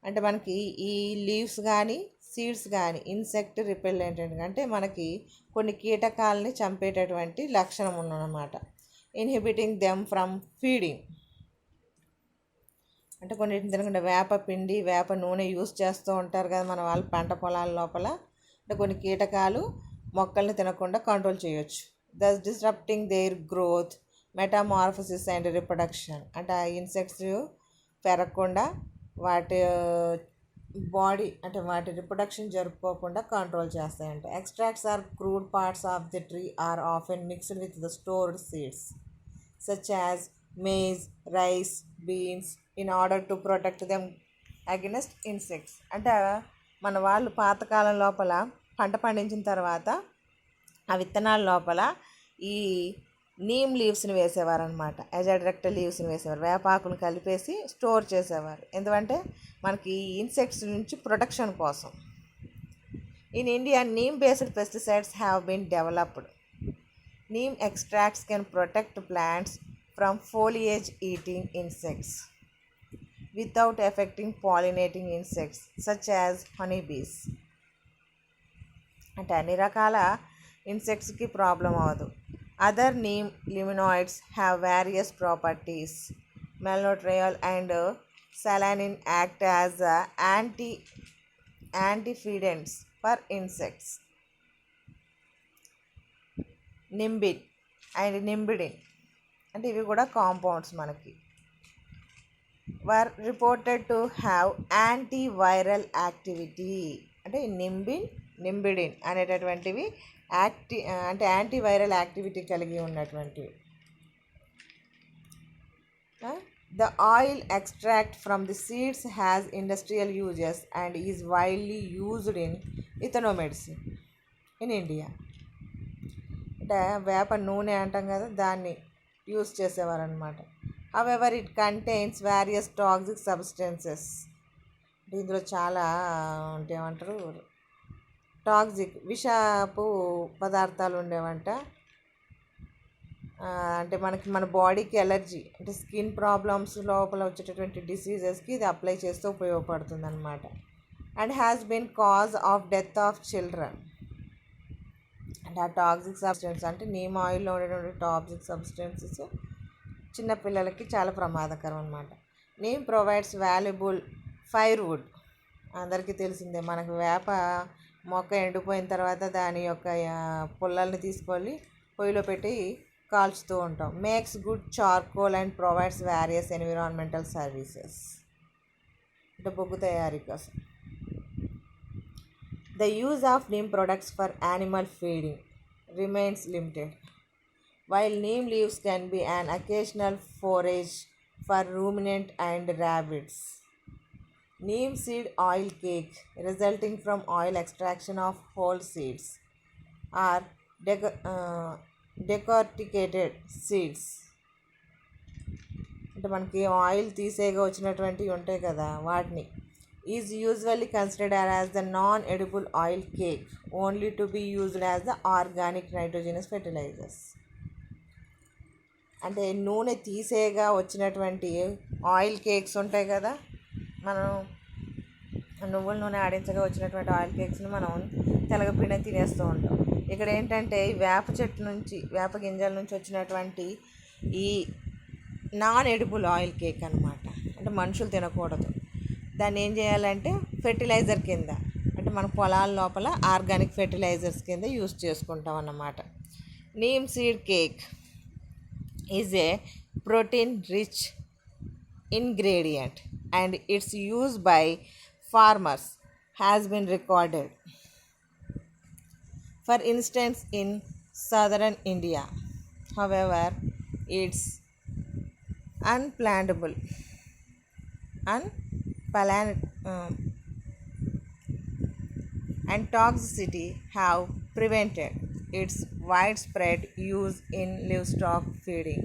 S1: అంటే మనకి ఈ leaves కానీ సీడ్స్ కానీ ఇన్సెక్ట్ రిపెల్లెంట్ అంటే మనకి కొన్ని కీటకాలని చంపేటటువంటి లక్షణం ఉన్నమాట. Inhibiting them from feeding. అంటే కొన్నిటిని తినకుండా వేప పిండి వేప నూనె యూస్ చేస్తూ ఉంటారు కదా మన వాళ్ళు పంట పొలాల లోపల. అంటే కొన్ని కీటకాలు మొక్కల్ని తినకుండా కంట్రోల్ చేయొచ్చు. Thus disrupting their growth, metamorphosis and reproduction. అంటే ఆ ఇన్సెక్ట్స్ పెరగకుండా వాటి బాడీ అంటే వాటి రిప్రొడక్షన్ జరుపుకోకుండా కంట్రోల్ చేస్తాయంట. Extracts or crude parts of the tree are often mixed with the stored seeds such as maize, rice, beans in order to protect them against insects. అంటే మన వాళ్ళు పాతకాలం లోపల పంట పండించిన తర్వాత ఆ విత్తనాల లోపల ఈ నీమ్ లీవ్స్ని వేసేవారు అనమాట. ఎజాడిరెక్ట్ లీవ్స్ని వేసేవారు, వేపాకును కలిపేసి స్టోర్ చేసేవారు. ఎందుకంటే మనకి ఇన్సెక్ట్స్ నుంచి ప్రొటెక్షన్ కోసం. In India neem based pesticides have been developed. Neem extracts can protect plants from foliage eating insects without affecting pollinating insects such as honeybees. అంటే అన్ని రకాల ఇన్సెక్ట్స్కి ప్రాబ్లం అవ్వదు. Other neem limonoids have various properties. Meliantriol and saline act as antifeedants for insects. Nimbin and nimbidin అంటే ఇవి కూడా compounds మనకి. Were reported to have antiviral activity. అంటే నింబిడిన్ అనేటటువంటివి అంటే యాంటీవైరల్ యాక్టివిటీ కలిగి ఉన్నటువంటివి. The oil extract from the seeds has industrial uses and is widely used in ethnomedicine in India. అంటే వేప నూనె అంటాం కదా, దాన్ని యూజ్ చేసేవారు అనమాట. However it contains various toxic substances. ఇందులో చాలా అంటే ఏమంటారు టాక్సిక్ విషపు పదార్థాలు ఉండేవంట. అంటే మన బాడీకి ఎలర్జీ అంటే స్కిన్ ప్రాబ్లమ్స్ లోపల వచ్చేటటువంటి డిసీజెస్కి ఇది అప్లై చేస్తూ ఉపయోగపడుతుంది అనమాట. And has been cause of death of children. అంటే ఆ టాక్సిక్ సబ్స్టెన్స్ అంటే నీమ్ ఆయిల్లో ఉండేటువంటి టాక్సిక్ సబ్స్టెన్సెస్ చిన్నపిల్లలకి చాలా ప్రమాదకరం అనమాట. Neem provides valuable firewood. అందరికీ తెలిసిందే, మనకు వేప మొక్క ఎండిపోయిన తర్వాత దాని యొక్క పుల్లల్ని తీసుకొని పొయ్యిలో పెట్టి కాల్చుతూ ఉంటాం. Makes good charcoal and provides various environmental services. అంటే బొగ్గు తయారీ కోసం. The use of neem products for animal feeding remains limited. While neem leaves can be an occasional forage for ruminant and rabbits, neem seed oil cake resulting from oil extraction of whole seeds or decorticated seeds. అంటే మనకి oil తీసేగా వచ్చినటువంటివి ఉంటాయి కదా, వాటిని is usually considered as the non edible oil cake only to be used as the organic nitrogenous fertilisers. అంటే నూనె తీసేగా వచ్చినటువంటి oil cakes ఉంటాయి కదా, మనం నువ్వుల నూనె ఆడించగా వచ్చినటువంటి ఆయిల్ కేక్స్ని మనం తెలగపిండి తినేస్తూ ఉంటాం. ఇక్కడ ఏంటంటే వేప చెట్టు నుంచి వేప గింజల నుంచి వచ్చినటువంటి ఈ నాన్ ఎడిబుల్ ఆయిల్ కేక్ అనమాట. అంటే మనుషులు తినకూడదు. దాన్ని ఏం చేయాలంటే ఫెర్టిలైజర్ కింద అంటే మన పొలాల లోపల ఆర్గానిక్ ఫెర్టిలైజర్స్ కింద యూస్ చేసుకుంటాం అన్నమాట. Neem seed cake is a protein rich ingredient and it's use by farmers has been recorded. For instance, in southern India, however, it's unplantable and toxicity have prevented its widespread use in livestock feeding.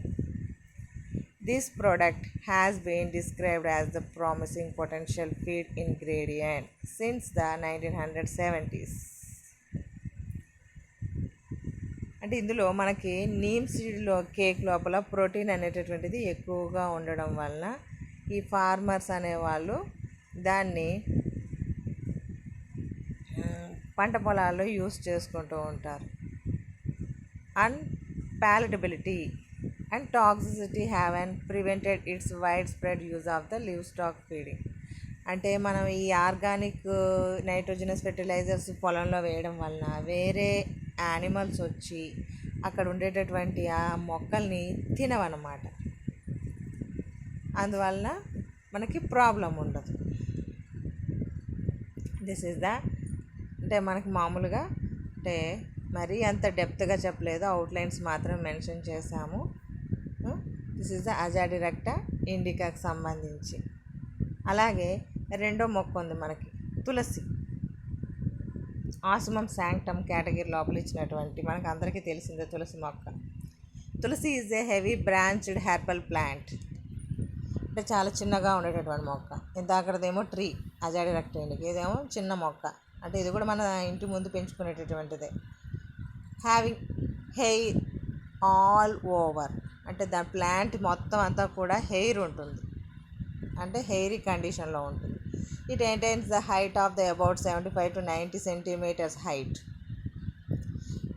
S1: This product has been described as the promising potential feed ingredient since the 1970s. అంటే ఇందులో మనకి neem సీడ్లో cake లోపల protein అనేటటువంటిది ఎక్కువగా ఉండడం వలన ఈ farmers అనేవాళ్ళు దాన్ని పంట పొలాల్లో యూస్ చేసుకుంటూ ఉంటారు. Unpalatability and toxicity have prevented its widespread use of the livestock feeding. అంటే మనం ఈ ఆర్గానిక్ నైట్రోజనస్ ఫెర్టిలైజర్స్ పొలంలో వేయడం వలన వేరే యానిమల్స్ వచ్చి అక్కడ ఉండేటటువంటి ఆ మొక్కల్ని తినవన్నమాట. అందువలన మనకి ప్రాబ్లం ఉండదు. దిస్ ఈజ్ ద అంటే మనకి మామూలుగా అంటే మరీ అంత డెప్త్గా చెప్పలేదు, అవుట్లైన్స్ మాత్రం మెన్షన్ చేశాము. దిస్ ఈజ్ ద అజాడిరెక్టా ఇండికాకి సంబంధించి. అలాగే రెండో మొక్క ఉంది మనకి తులసి, ఆసుమం శాంక్టమ్ కేటగిరీ లోపల ఇచ్చినటువంటి మనకు అందరికీ తెలిసిందే తులసి మొక్క. Tulsi is a heavy branched herbal plant, అంటే చాలా చిన్నగా ఉండేటటువంటి మొక్క. ఇందాకదేమో ట్రీ అజాడిరెక్టా ఇండికా, ఇదేమో చిన్న మొక్క, అంటే ఇది కూడా మన ఇంటి ముందు పెంచుకునేటటువంటిదే. హ్యావింగ్ హెయిర్ ఆల్ ఓవర్, అంటే దాని ప్లాంట్ మొత్తం అంతా కూడా హెయిర్ ఉంటుంది, అంటే హెయిరీ కండిషన్లో ఉంటుంది. It attains the height of the about 75 to 90 centimeters height.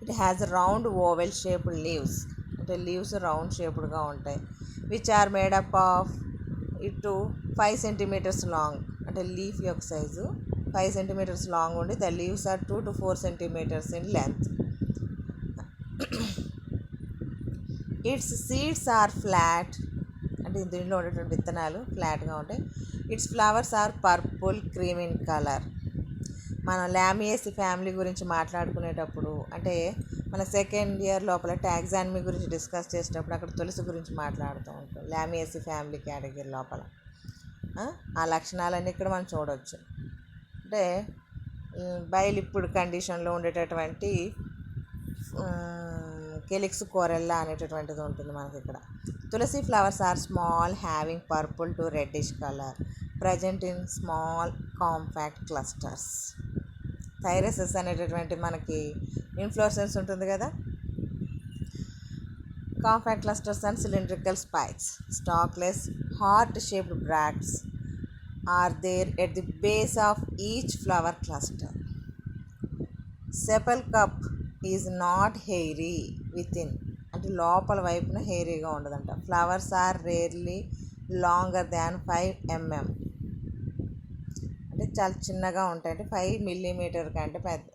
S1: It has round oval shaped leaves, అంటే లీవ్స్ రౌండ్ షేప్డ్గా ఉంటాయి. Which are made up of it to 5 centimeters long, అంటే లీఫ్ యొక్క సైజు 5 centimeters లాంగ్ ఉండి the leaves are 2 to 4 centimeters in length. Its seeds are flat, అంటే దీనిలో ఉండేటువంటి విత్తనాలు ఫ్లాట్గా ఉంటాయి. Its flowers are purple cream in colour. మనం లామియేసి ఫ్యామిలీ గురించి మాట్లాడుకునేటప్పుడు, అంటే మన సెకండ్ ఇయర్ లోపల టాక్సానమీ గురించి డిస్కస్ చేసేటప్పుడు అక్కడ తులసి గురించి మాట్లాడుతూ ఉంటాం. లామియేసి ఫ్యామిలీ కేటగిరీ లోపల ఆ లక్షణాలన్నీ ఇక్కడ మనం చూడవచ్చు. అంటే బైలిప్పుడు కండిషన్లో ఉండేటటువంటి కెలిక్స్ కోరెల్లా అనేటటువంటిది ఉంటుంది మనకి ఇక్కడ. Tulsi flowers are small having purple to reddish colour present in small compact clusters. Thyrses అనేటటువంటి మనకి ఇన్ఫ్లోరెసెన్స్ ఉంటుంది కదా, compact clusters and cylindrical spikes. Stalkless heart shaped bracts are there at the base of each flower cluster. Sepal cup is not hairy within, అంటే లోపల వైపున హెయిరీగా ఉండదంట. Flowers are rarely longer than 5 mm, అంటే చాలా చిన్నగా ఉంటాయి, అంటే 5 millimeter కంటే పెద్ద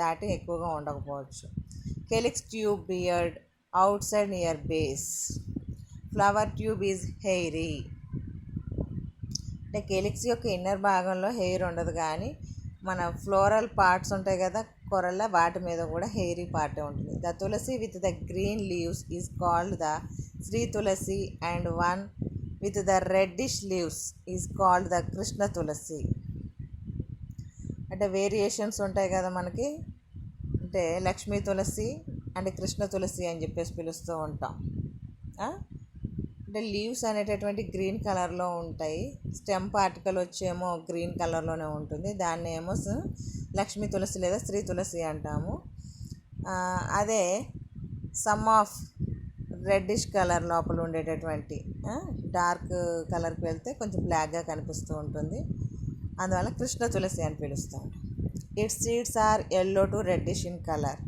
S1: దాటి ఎక్కువగా ఉండకపోవచ్చు. Calyx tube bearded outside near base. Flower tube is hairy, అంటే కెలిక్స్ యొక్క ఇన్నర్ భాగంలో హెయిర్ ఉండదు, కానీ మన ఫ్లోరల్ పార్ట్స్ ఉంటాయి కదా కొరల్లా, వాటి మీద కూడా హెయిరీ పార్టే ఉంటుంది. The tulsi with the green leaves is called the Shri tulsi and one with the reddish leaves is called the Krishna tulsi. అంటే వేరియేషన్స్ ఉంటాయి కదా మనకి, అంటే లక్ష్మీ తులసి అండ్ కృష్ణ తులసి అని చెప్పేసి పిలుస్తూ ఉంటాం. అంటే లీవ్స్ అనేటటువంటి గ్రీన్ కలర్లో ఉంటాయి, స్టెమ్ పార్టికల్ వచ్చేమో గ్రీన్ కలర్లోనే ఉంటుంది, దాన్ని ఏమో లక్ష్మీ తులసి లేదా శ్రీ తులసి అంటాము. అదే సమ్ ఆఫ్ రెడ్డిష్ కలర్ లోపల ఉండేటటువంటి డార్క్ కలర్కి వెళ్తే కొంచెం బ్లాక్గా కనిపిస్తూ ఉంటుంది, అందువల్ల కృష్ణ తులసి అని పిలుస్తూ ఉంటాం. Its seeds are yellow to reddish in colour.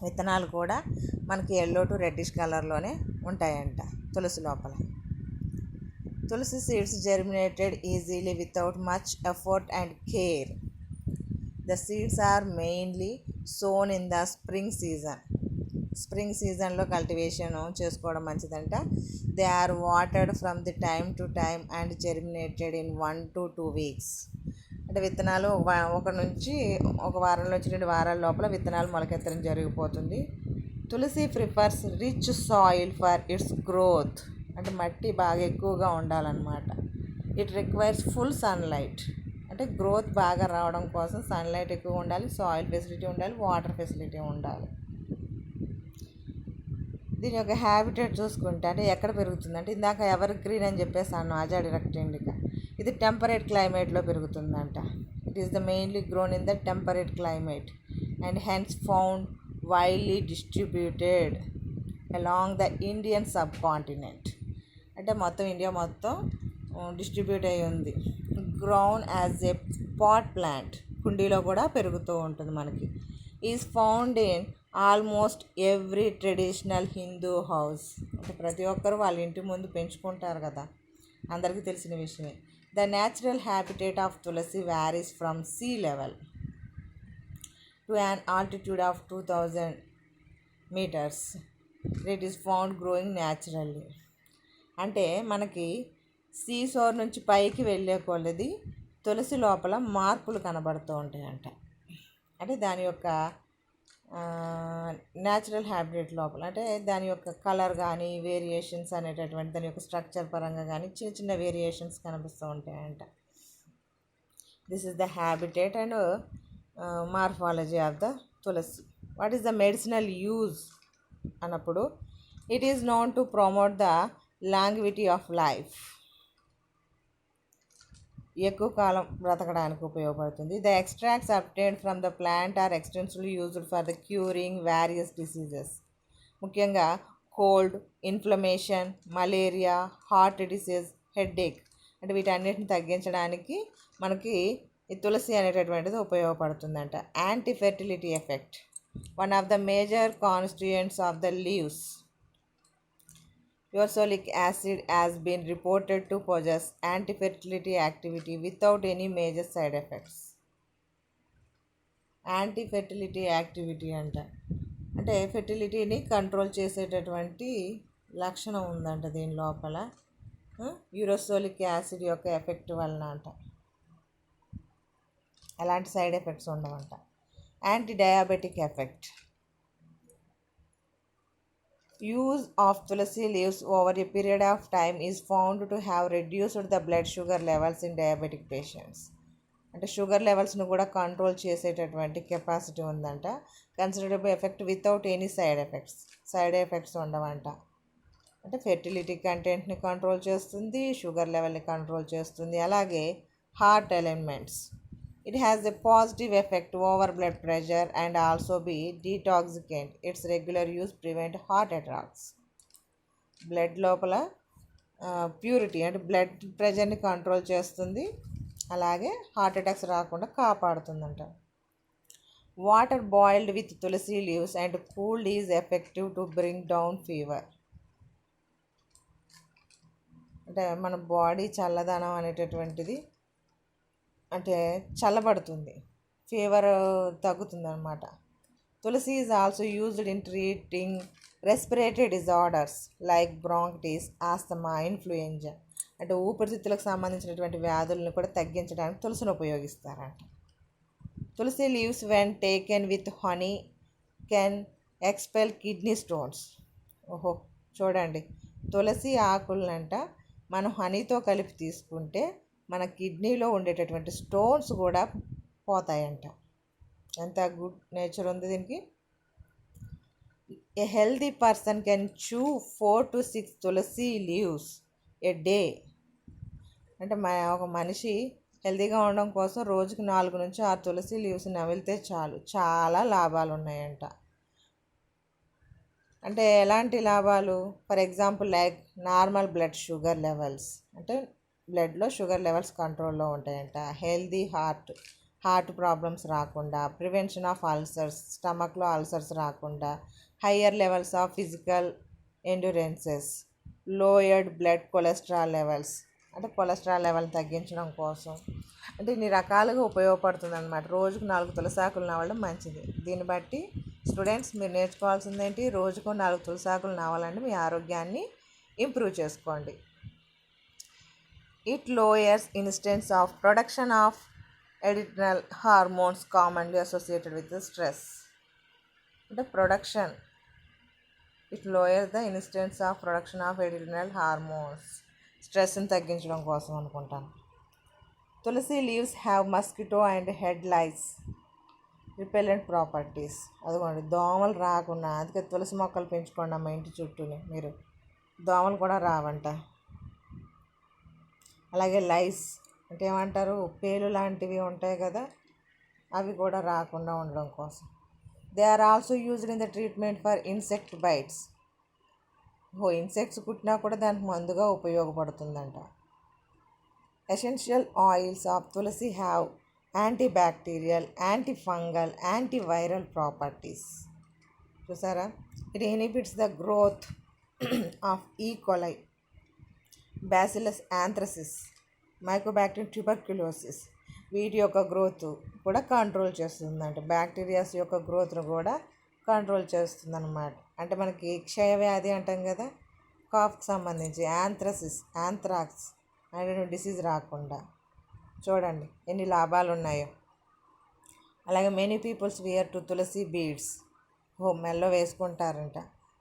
S1: విత్తనాలు కూడా మనకి ఎల్లో టు రెడ్డిష్ కలర్లోనే ఉంటాయంట తులసి లోపల. Tulsi seeds germinated easily without much effort and care. The seeds are mainly sown in the spring season. Spring సీజన్లో కల్టివేషన్ చేసుకోవడం మంచిదంట. They are watered from the time to time and germinated in 1 to 2 weeks. అంటే విత్తనాలు ఒక వారం నుంచి 2 వారాల లోపల విత్తనాలు మొలకెత్తడం జరిగిపోతుంది. Tulsi prefers rich soil for its growth, అంటే మట్టి బాగా ఎక్కువగా ఉండాలన్నమాట. ఇట్ రిక్వైర్స్ ఫుల్ సన్లైట్, అంటే గ్రోత్ బాగా రావడం కోసం సన్లైట్ ఎక్కువ ఉండాలి, సాయిల్ ఫెసిలిటీ ఉండాలి, వాటర్ ఫెసిలిటీ ఉండాలి. దీని యొక్క హ్యాబిటేట్ చూసుకుంటే అంటే ఎక్కడ పెరుగుతుంది అంటే ఇందాక ఎవర్ గ్రీన్ అని చెప్పేసాను అజాడిరక్ట్ ఇండికా. ఇది టెంపరేట్ క్లైమేట్లో పెరుగుతుందంట. It is the mainly grown in the temperate climate and hence found widely distributed along the Indian subcontinent. అంటే మొత్తం ఇండియా మొత్తం డిస్ట్రిబ్యూట్ అయి ఉంది. Grown as a pot plant, కుండీలో కూడా పెరుగుతూ ఉంటుంది మనకి. Is found in almost every traditional Hindu house. అంటే ప్రతి ఒక్కరు వాళ్ళ ఇంటి ముందు పెంచుకుంటారు కదా, అందరికీ తెలిసిన విషయమే. The natural habitat of tulsi varies from sea level to an altitude of 2000 meters. It is found growing naturally. అంటే మనకి సీసోర్ నుంచి పైకి వెళ్ళే కొలది తులసి లోపల మార్పులు కనబడుతూ ఉంటాయంట. అంటే దాని యొక్క న్యాచురల్ హ్యాబిటేట్ లోపల అంటే దాని యొక్క కలర్ కానీ వేరియేషన్స్ అనేటటువంటి దాని యొక్క స్ట్రక్చర్ పరంగా కానీ చిన్న చిన్న వేరియేషన్స్ కనిపిస్తూ ఉంటాయంట. This is the habitat and morphology of the tulsi. What is the medicinal use అన్నప్పుడు it is known to promote the longevity of life. ఎక్కువ కాలం బ్రతకడానికి ఉపయోగపడుతుంది. The extracts obtained from the plant are extensively used for the curing various diseases. ముఖ్యంగా cold, inflammation, malaria, heart disease, headache అంటే వీటన్నిటిని తగ్గించడానికి మనకి ఈ తులసి అనేటటువంటిది ఉపయోగపడుతుందంట. Anti fertility effect. One of the major constituents of the leaves, Ursolic acid has been reported to possess anti-fertility activity without any major side effects. Anti-fertility activity అంటే ఫెర్టిలిటీని control చేసేటటువంటి లక్షణం ఉందంట దీని లోపల. యూరోసోలిక్ యాసిడ్ యొక్క ఎఫెక్ట్ వలన అంట. ఎలాంటి సైడ్ ఎఫెక్ట్స్ ఉండవంట. Anti diabetic effect. Use of tulsi leaves over a period of time is found to have reduced the blood sugar levels in diabetic patients. అంటే షుగర్ లెవెల్స్ను కూడా కంట్రోల్ చేసేటటువంటి కెపాసిటీ ఉందంట. Considerable effect without any side effects ఉండవంట. అంటే fertility కంటెంట్ని control చేస్తుంది, sugar లెవెల్ని కంట్రోల్ చేస్తుంది, అలాగే heart elements. It has a positive effect over blood pressure and also be detoxicant. Its regular use prevent heart attacks. Blood లోపల purity అంటే blood ప్రెషర్ని కంట్రోల్ చేస్తుంది, అలాగే హార్ట్ అటాక్స్ రాకుండా కాపాడుతుందంట. Water boiled with tulsi leaves and cooled is effective to bring down fever. అంటే మన body చల్లదనం అనేటటువంటిది అంటే చల్లబడుతుంది, ఫీవర్ తగ్గుతుంది అనమాట. Tulsi is also used in treating respiratory disorders like bronchitis, asthma, influenza. అంటే ఊపిరితిత్తులకు సంబంధించినటువంటి వ్యాధులను కూడా తగ్గించడానికి తులసిని ఉపయోగిస్తారంట. Tulsi leaves when taken with honey can expel kidney stones. ఓహో చూడండి, తులసి ఆకులనంట మనం హనీతో కలిపి తీసుకుంటే మన కిడ్నీలో ఉండేటటువంటి స్టోన్స్ కూడా పోతాయంట. ఎంత గుడ్ నేచర్ ఉంది దీనికి. A healthy person can chew 4 to 6 tulsi leaves a day. అంటే ఒక మనిషి హెల్దీగా ఉండడం కోసం రోజుకి 4 నుంచి 6 తులసి లీవ్స్ నమిలితే చాలు, చాలా లాభాలు ఉన్నాయంట. అంటే ఎలాంటి లాభాలు? For example like normal blood sugar levels, అంటే బ్లడ్లో షుగర్ లెవెల్స్ కంట్రోల్లో ఉంటాయంట. హెల్దీ హార్ట్ ప్రాబ్లమ్స్ రాకుండా, ప్రివెన్షన్ ఆఫ్ అల్సర్స్, స్టమక్లో అల్సర్స్ రాకుండా, higher levels of physical endurances, lowered blood cholesterol levels, అంటే కొలెస్ట్రాల్ లెవెల్ తగ్గించడం కోసం. అంటే ఇన్ని రకాలుగా ఉపయోగపడుతుంది అనమాట. రోజుకు 4 తులసాకులు నవ్వడం మంచిది. దీన్ని బట్టి స్టూడెంట్స్ మీరు నేర్చుకోవాల్సింది ఏంటి? రోజుకు 4 తులసాకులు నవ్వాలంటే మీ ఆరోగ్యాన్ని ఇంప్రూవ్ చేసుకోండి. It lowers incidence of production of adrenal hormones commonly associated with the stress. The production, it lowers the incidence of production of adrenal hormones. Stress ని తగ్గించడం కోసం అనుకుంటాను. Tulsi leaves have mosquito and head lice repellent properties. అదిగోండి దోమలు రాకుండా, అందుకే తులసి మొక్కలు పెంచుకోండి అమ్మ ఇంటి చుట్టూని, మీరు దోమలు కూడా రావంట. అలాగే లైస్ అంటే ఏమంటారు, పేలు లాంటివి ఉంటాయి కదా, అవి కూడా రాకుండా ఉండడం కోసం. They are also used in the treatment for insect bites. Insects కుట్టినా కూడా దానికి మందుగా ఉపయోగపడుతుందంట. Essential oils of tulsi have antibacterial, antifungal, antiviral properties. చూసారా, it inhibits the growth of E coli, bacillus anthracis, mycobacterium tuberculosis. వీటి యొక్క గ్రోత్ కూడా కంట్రోల్ చేస్తుందంట. బ్యాక్టీరియాస్ యొక్క గ్రోత్ను కూడా కంట్రోల్ చేస్తుందన్నమాట. అంటే మనకి క్షయవ్యాధి అంటాం కదా, కాఫ్కి సంబంధించి యాంథ్రాక్స్ అనే డిసీజ్ రాకుండా. చూడండి ఎన్ని లాభాలు ఉన్నాయో. అలాగే many peoples wear to tulsi beads, మెల్లో వేసుకుంటారంట.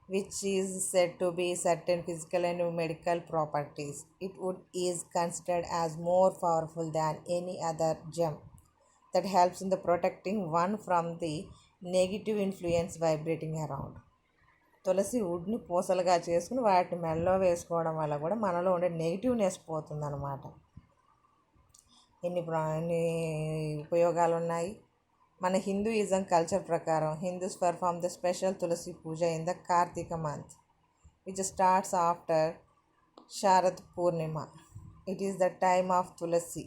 S1: Which is said to be certain physical and medical properties. It wood is considered as more powerful than any other gem that helps in the protecting one from the negative influence vibrating around. Tulsi వుడ్ని పూసలుగా చేసుకుని వాటిని మెల్లో వేసుకోవడం వల్ల కూడా మనలో ఉండే నెగిటివ్నెస్ పోతుందన్నమాట. ఎన్ని ఉపయోగాలు ఉన్నాయి. మన హిందూయిజం కల్చర్ ప్రకారం Hindus perform the special tulsi puja in the Kartika month which starts after Sharad Purnima. It is the time of tulsi.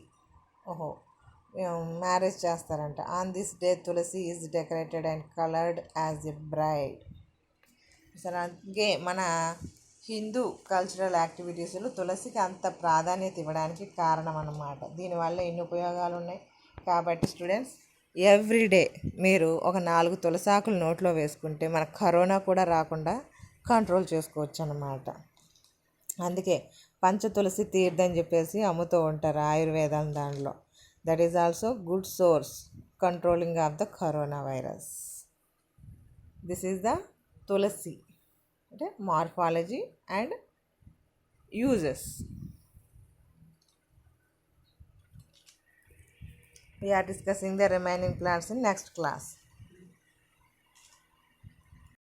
S1: Marriage చేస్తారంట. On this day tulsi is decorated and coloured as a bride. సరే, అందుకే మన హిందూ కల్చరల్ యాక్టివిటీస్లో తులసికి అంత ప్రాధాన్యత ఇవ్వడానికి కారణం అన్నమాట. దీనివల్ల ఎన్ని ఉపయోగాలు ఉన్నాయి. కాబట్టి స్టూడెంట్స్, ఎవ్రీడే మీరు ఒక 4 తులసాకులు నోట్లో వేసుకుంటే మనకు కరోనా కూడా రాకుండా కంట్రోల్ చేసుకోవచ్చు అన్నమాట. అందుకే పంచతులసి తీర్థం చెప్పేసి అమ్ముతూ ఉంటారు ఆయుర్వేదం దాంట్లో. That is also good source controlling of the corona virus. This is the tulsi అంటే morphology and uses. We are discussing the remaining plants in next class.